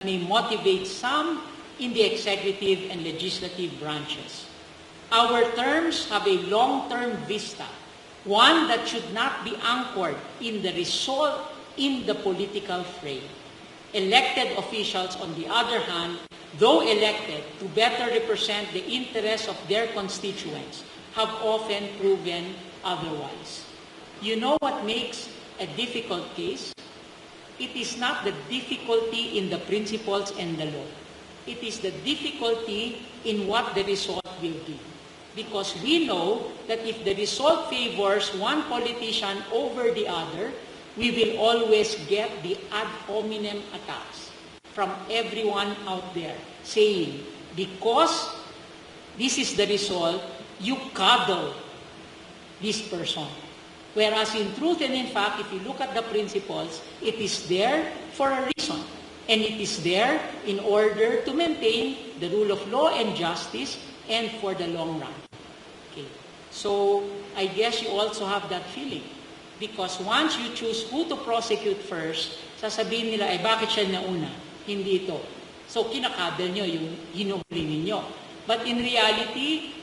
may motivate some in the executive and legislative branches. Our terms have a long-term vista, one that should not be anchored in the result in the political fray. Elected officials, on the other hand, though elected to better represent the interests of their constituents, have often proven otherwise. You know what makes a difficult case? It is not the difficulty in the principles and the law. It is the difficulty in what the result will be. Because we know that if the result favors one politician over the other, we will always get the ad hominem attacks from everyone out there saying, because this is the result, you coddle this person. Whereas in truth and in fact, if you look at the principles, it is there for a reason. And it is there in order to maintain the rule of law and justice and for the long run. Okay. So I guess you also have that feeling. Because once you choose who to prosecute first, sasabihin nila, bakit siya nauna? Hindi ito. So kinakadal nyo yung hinuhuli ninyo. But in reality,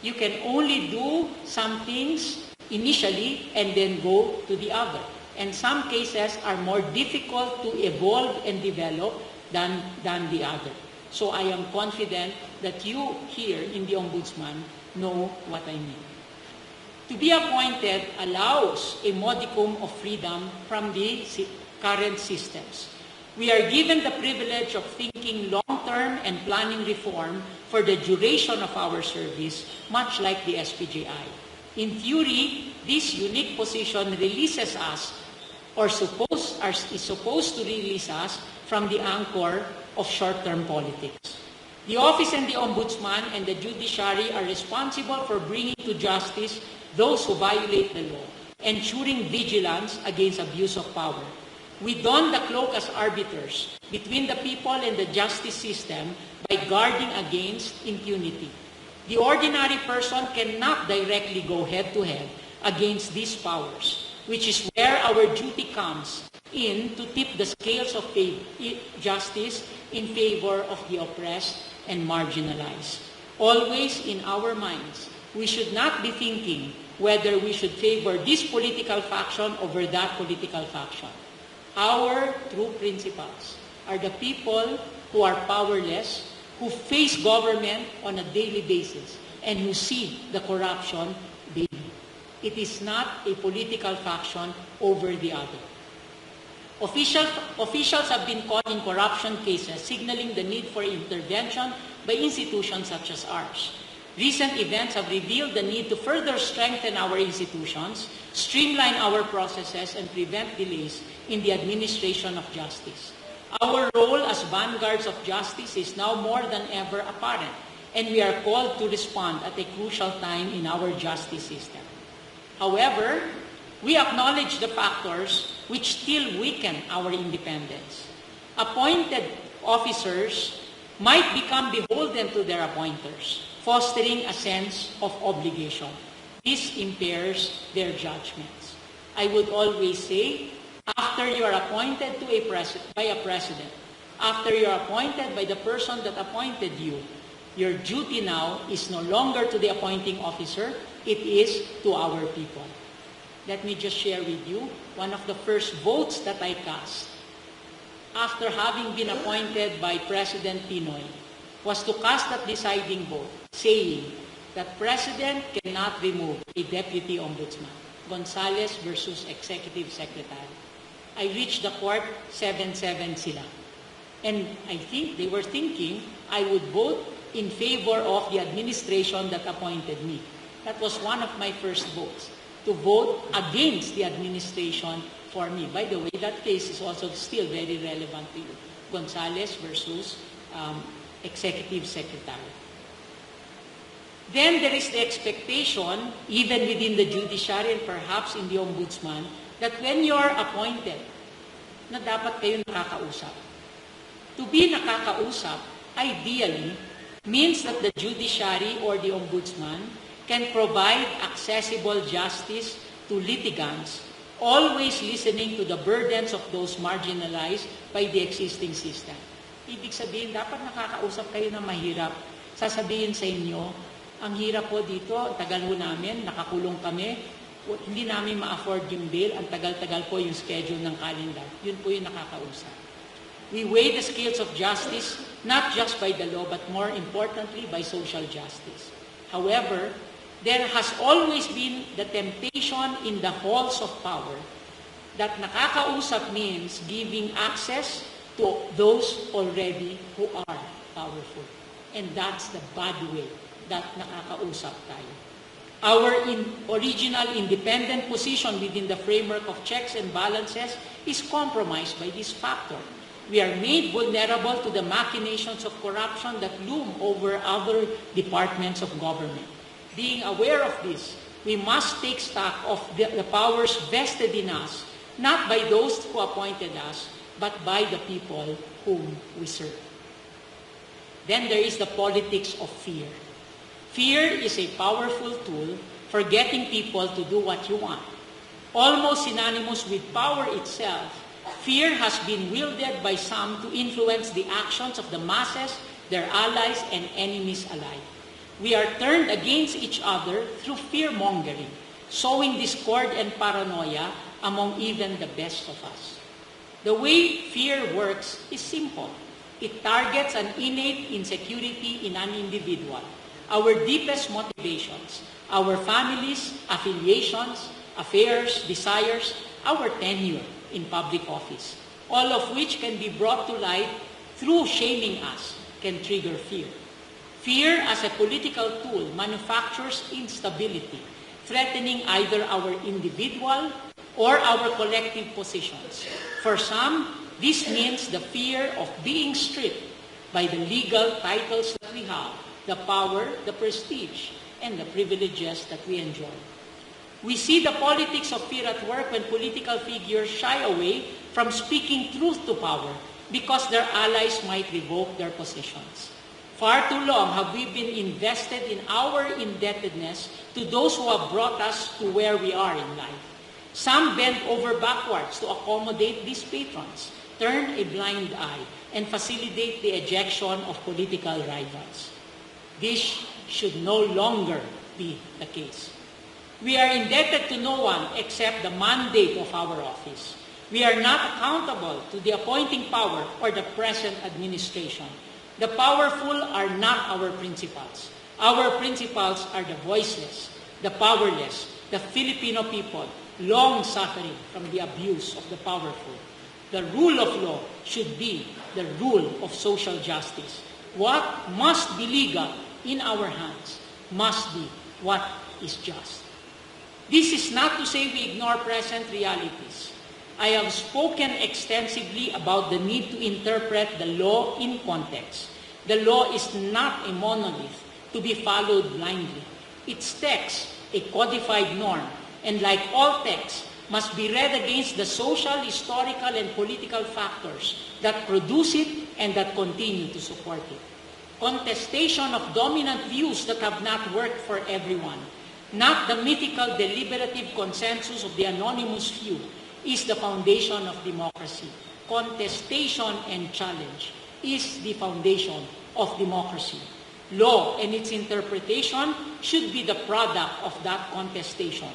you can only do some things initially and then go to the other. And some cases are more difficult to evolve and develop than the other. So I am confident that you here in the Ombudsman know what I mean. To be appointed allows a modicum of freedom from the current systems. We are given the privilege of thinking long-term and planning reform for the duration of our service, much like the SPJI. In theory, this unique position releases us, or is supposed to release us from the anchor of short-term politics. The office and the Ombudsman and the judiciary are responsible for bringing to justice those who violate the law, ensuring vigilance against abuse of power. We don the cloak as arbiters between the people and the justice system by guarding against impunity. The ordinary person cannot directly go head-to-head against these powers, which is where our duty comes in to tip the scales of justice in favor of the oppressed and marginalized. Always in our minds, we should not be thinking whether we should favor this political faction over that political faction. Our true principles are the people who are powerless, who face government on a daily basis, and who see the corruption daily. It is not a political faction over the other. Officials have been caught in corruption cases, signaling the need for intervention by institutions such as ours. Recent events have revealed the need to further strengthen our institutions, streamline our processes, and prevent delays in the administration of justice. Our role as vanguards of justice is now more than ever apparent, and we are called to respond at a crucial time in our justice system. However, we acknowledge the factors which still weaken our independence. Appointed officers might become beholden to their appointers, fostering a sense of obligation. This impairs their judgments. I would always say, after you are appointed by a president, after you are appointed by the person that appointed you, your duty now is no longer to the appointing officer, it is to our people. Let me just share with you one of the first votes that I cast after having been appointed by President Pinoy was to cast that deciding vote, saying that President cannot remove a Deputy Ombudsman. Gonzales versus Executive Secretary. I reached the court, 7-7 sila. And I think they were thinking I would vote in favor of the administration that appointed me. That was one of my first votes, to vote against the administration for me. By the way, that case is also still very relevant to you. Gonzales versus Executive Secretary. Then there is the expectation, even within the judiciary and perhaps in the Ombudsman, that when you are appointed, na dapat kayo nakakausap. To be nakakausap, ideally, means that the judiciary or the Ombudsman can provide accessible justice to litigants, always listening to the burdens of those marginalized by the existing system. Ibig sabihin, dapat nakakausap kayo ng mahirap. Sasabihin sa inyo, ang hirap po dito, ang tagal po namin, nakakulong kami, hindi namin ma-afford yung bail, ang tagal-tagal po yung schedule ng calendar. Yun po yung nakakausap. We weigh the scales of justice, not just by the law, but more importantly, by social justice. However, there has always been the temptation in the halls of power that nakakausap means giving access to those already who are powerful. And that's the bad way that nakakausap tayo. Our original independent position within the framework of checks and balances is compromised by this factor. We are made vulnerable to the machinations of corruption that loom over other departments of government. Being aware of this, we must take stock of the powers vested in us, not by those who appointed us, but by the people whom we serve. Then there is the politics of fear. Fear is a powerful tool for getting people to do what you want. Almost synonymous with power itself, fear has been wielded by some to influence the actions of the masses, their allies, and enemies alike. We are turned against each other through fear-mongering, sowing discord and paranoia among even the best of us. The way fear works is simple. It targets an innate insecurity in an individual, our deepest motivations, our families, affiliations, affairs, desires, our tenure in public office, all of which can be brought to light through shaming us, can trigger fear. Fear as a political tool manufactures instability, threatening either our individual or our collective positions. For some, this means the fear of being stripped by the legal titles that we have, the power, the prestige, and the privileges that we enjoy. We see the politics of fear at work when political figures shy away from speaking truth to power because their allies might revoke their positions. Far too long have we been invested in our indebtedness to those who have brought us to where we are in life. Some bend over backwards to accommodate these patrons, turn a blind eye, and facilitate the ejection of political rivals. This should no longer be the case. We are indebted to no one except the mandate of our office. We are not accountable to the appointing power or the present administration. The powerful are not our principals. Our principals are the voiceless, the powerless, the Filipino people, long suffering from the abuse of the powerful. The rule of law should be the rule of social justice. What must be legal in our hands must be what is just. This is not to say we ignore present realities. I have spoken extensively about the need to interpret the law in context. The law is not a monolith to be followed blindly. Its text, a codified norm, and like all texts, must be read against the social, historical, and political factors that produce it and that continue to support it. Contestation of dominant views that have not worked for everyone, not the mythical deliberative consensus of the anonymous few, is the foundation of democracy. Contestation and challenge is the foundation of democracy. Law and its interpretation should be the product of that contestation.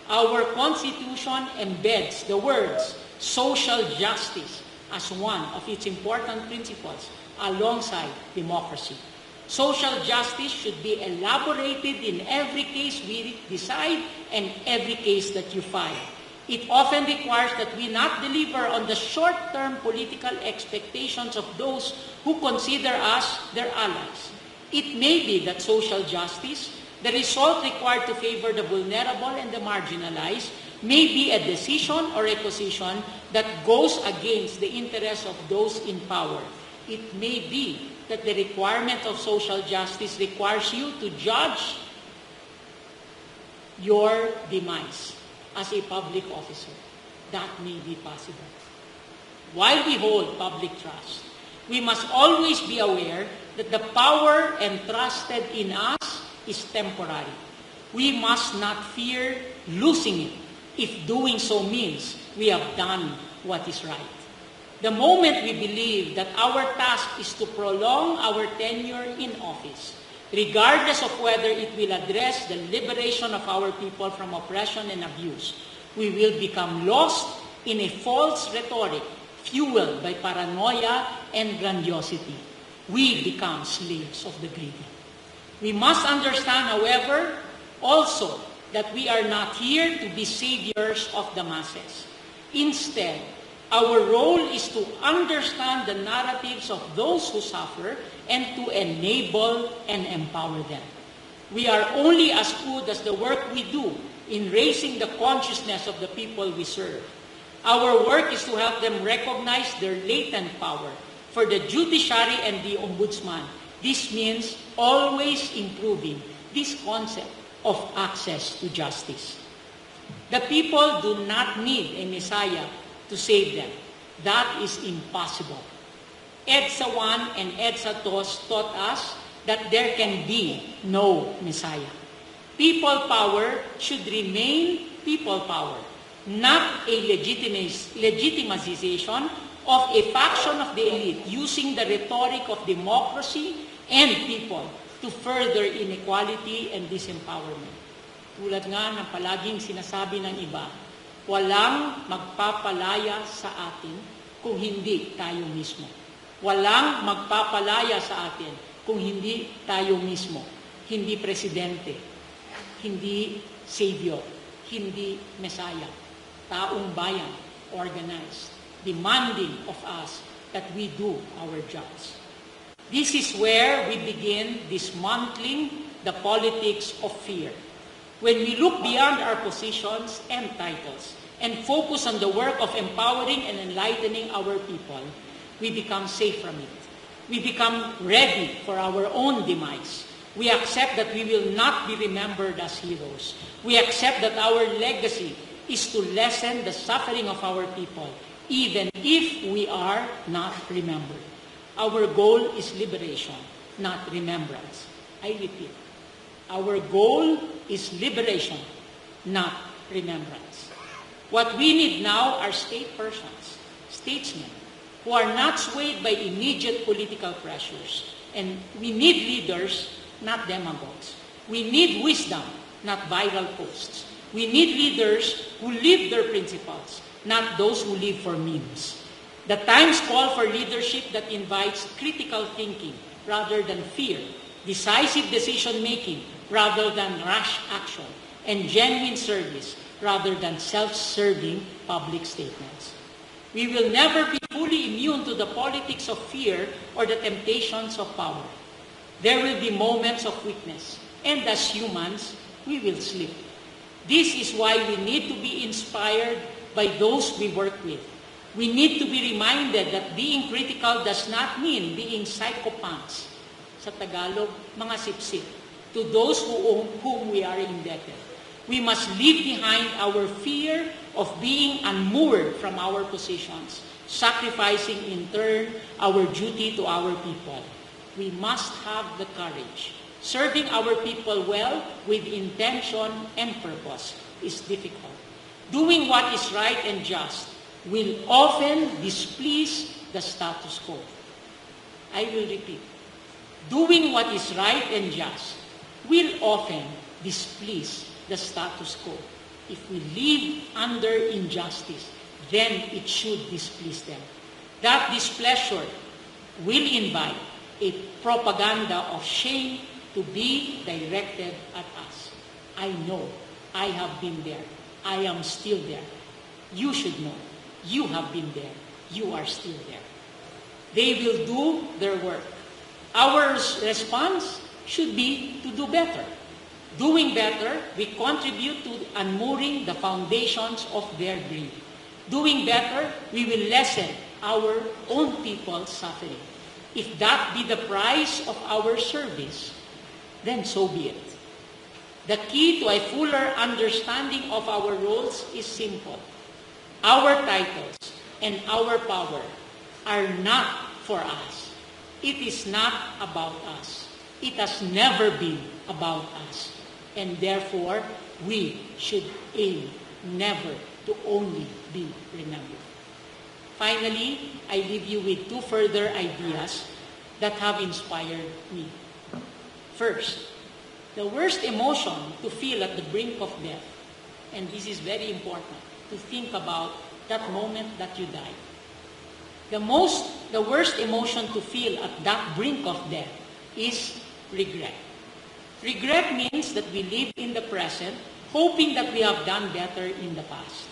Our Constitution embeds the words social justice as one of its important principles alongside democracy. Social justice should be elaborated in every case we decide and every case that you file. It often requires that we not deliver on the short-term political expectations of those who consider us their allies. It may be that social justice, the result required to favor the vulnerable and the marginalized, may be a decision or a position that goes against the interests of those in power. It may be that the requirement of social justice requires you to judge your demise as a public officer. That may be possible. While we hold public trust, we must always be aware that the power entrusted in us is temporary. We must not fear losing it if doing so means we have done what is right. The moment we believe that our task is to prolong our tenure in office, regardless of whether it will address the liberation of our people from oppression and abuse, we will become lost in a false rhetoric fueled by paranoia and grandiosity. We become slaves of the greedy. We must understand, however, also that we are not here to be saviors of the masses. Instead, our role is to understand the narratives of those who suffer and to enable and empower them. We are only as good as the work we do in raising the consciousness of the people we serve. Our work is to help them recognize their latent power. For the judiciary and the ombudsman, this means always improving this concept of access to justice. The people do not need a Messiah to save them. That is impossible. EDSA 1 and EDSA 2 taught us that there can be no Messiah. People power should remain people power, not a legitimization of a faction of the elite using the rhetoric of democracy and people to further inequality and disempowerment. Tulad nga ng palaging sinasabi ng iba, walang magpapalaya sa atin kung hindi tayo mismo. Walang magpapalaya sa atin kung hindi tayo mismo. Hindi presidente, hindi savior, hindi Messiah. Taong bayan, organized, demanding of us that we do our jobs. This is where we begin dismantling the politics of fear. When we look beyond our positions and titles and focus on the work of empowering and enlightening our people, we become safe from it. We become ready for our own demise. We accept that we will not be remembered as heroes. We accept that our legacy is to lessen the suffering of our people, even if we are not remembered. Our goal is liberation, not remembrance. I repeat, our goal is liberation, not remembrance. What we need now are state persons, statesmen, who are not swayed by immediate political pressures. And we need leaders, not demagogues. We need wisdom, not viral posts. We need leaders who live their principles, not those who live for memes. The times call for leadership that invites critical thinking rather than fear, decisive decision-making rather than rash action, and genuine service rather than self-serving public statements. We will never be fully immune to the politics of fear or the temptations of power. There will be moments of weakness, and as humans, we will slip. This is why we need to be inspired by those we work with. We need to be reminded that being critical does not mean being psychopaths. Sa Tagalog, mga sipsip, to those whom we are indebted. We must leave behind our fear of being unmoored from our positions, sacrificing in turn our duty to our people. We must have the courage. Serving our people well with intention and purpose is difficult. Doing what is right and just will often displease the status quo. I will repeat. Doing what is right and just will often displease the status quo. If we live under injustice, then it should displease them. That displeasure will invite a propaganda of shame to be directed at us. I know. I have been there. I am still there. You should know. You have been there. You are still there. They will do their work. Our response should be to do better. Doing better, we contribute to unmooring the foundations of their greed. Doing better, we will lessen our own people's suffering. If that be the price of our service, then so be it. The key to a fuller understanding of our roles is simple. Our titles and our power are not for us. It is not about us. It has never been about us. And therefore, we should aim never to only be remembered. finally, I leave you with two further ideas that have inspired me. First, the worst emotion to feel at the brink of death, and this is very important, to think about that moment that you die. The worst emotion to feel at that brink of death is regret. Regret means that we live in the present, hoping that we have done better in the past.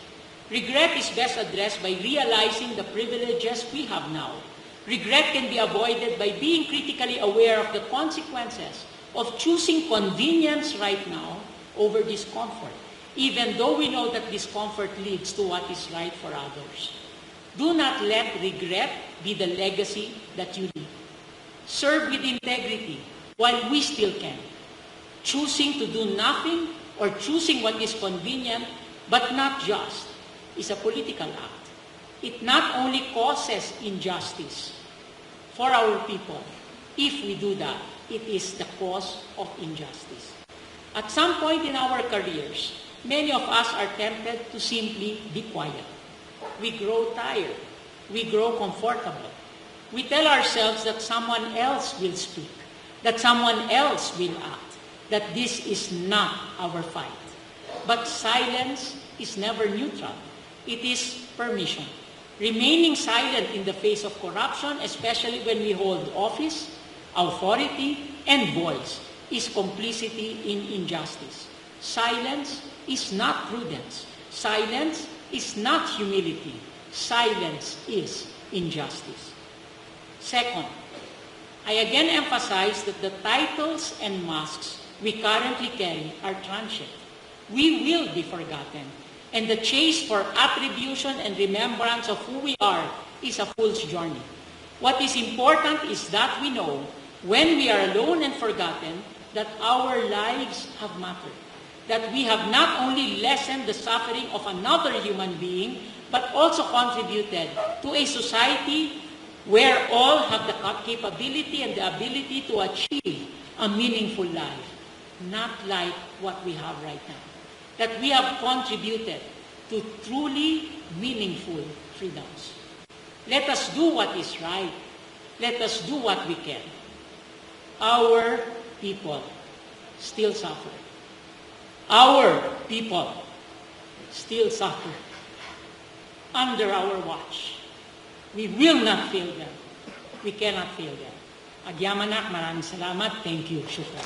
Regret is best addressed by realizing the privileges we have now. Regret can be avoided by being critically aware of the consequences of choosing convenience right now over discomfort, even though we know that discomfort leads to what is right for others. Do not let regret be the legacy that you leave. Serve with integrity while we still can. Choosing to do nothing or choosing what is convenient but not just is a political act. It not only causes injustice for our people. If we do that, it is the cause of injustice. At some point in our careers, many of us are tempted to simply be quiet. We grow tired. We grow comfortable. We tell ourselves that someone else will speak, that someone else will act, that this is not our fight. But silence is never neutral. It is permission. Remaining silent in the face of corruption, especially when we hold office, authority, and voice, is complicity in injustice. Silence is not prudence. Silence is not humility. Silence is injustice. Second, I again emphasize that the titles and masks we currently carry are transient. We will be forgotten, and the chase for attribution and remembrance of who we are is a fool's journey. What is important is that we know, when we are alone and forgotten, that our lives have mattered, that we have not only lessened the suffering of another human being, but also contributed to a society where all have the capability and the ability to achieve a meaningful life, not like what we have right now. That we have contributed to truly meaningful freedoms. Let us do what is right. Let us do what we can. Our people still suffer. Our people still suffer. Under our watch. We will not fail them. We cannot fail them. Agyamanak, maraming salamat. Thank you. Shukran.